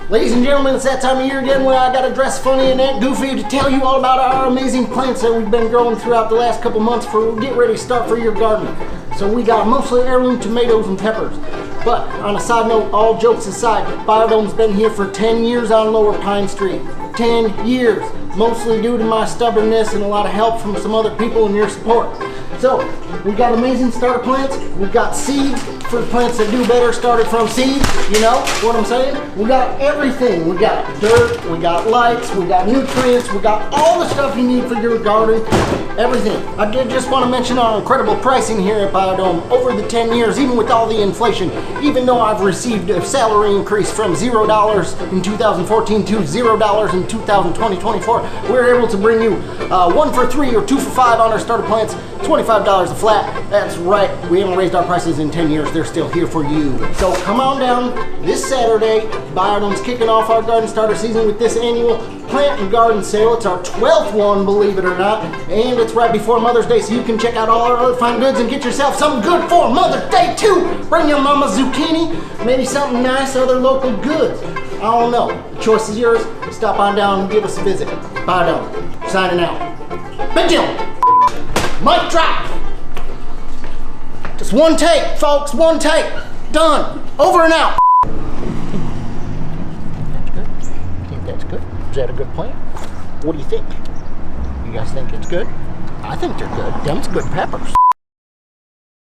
Ladies and gentlemen, it's that time of year again where I gotta dress funny and act goofy to tell you all about our amazing plants that we've been growing throughout the last couple months for get ready to start for your garden. So we got mostly heirloom tomatoes and peppers. But on a side note, all jokes aside, Biodome's been here for 10 years on Lower Pine Street. 10 years, mostly due to my stubbornness and a lot of help from some other people and your support. So, we got amazing starter plants, we've got seeds for plants that do better started from seeds, you know what I'm saying? We got everything, we got dirt, we got lights, we got nutrients, we got all the stuff you need for your garden, everything. I did just want to mention our incredible pricing here at Biodome over the 10 years, even with all the inflation, even though I've received a salary increase from $0 in 2014 to $0 in 2020-24, we're able to bring you 1 for 3 or 2 for 5 on our starter plants, $25 a flat. That's right, we haven't raised our prices in 10 years, they're still here for you. So come on down this Saturday. Biodome's kicking off our garden starter season with this annual plant and garden sale. It's our 12th one, believe it or not, and it's right before Mother's Day, so you can check out all our other fine goods and get yourself something good for Mother's Day too. Bring your mama zucchini, maybe something nice, other local goods. I don't know, the choice is yours. Stop on down and give us a visit. Biodome, signing out. Big deal. Mic drop. Just one take, folks, one take. Done. Over and out. That's good. I think that's good. Is that a good plant? What do you think? You guys think it's good? I think they're good. Them's good peppers.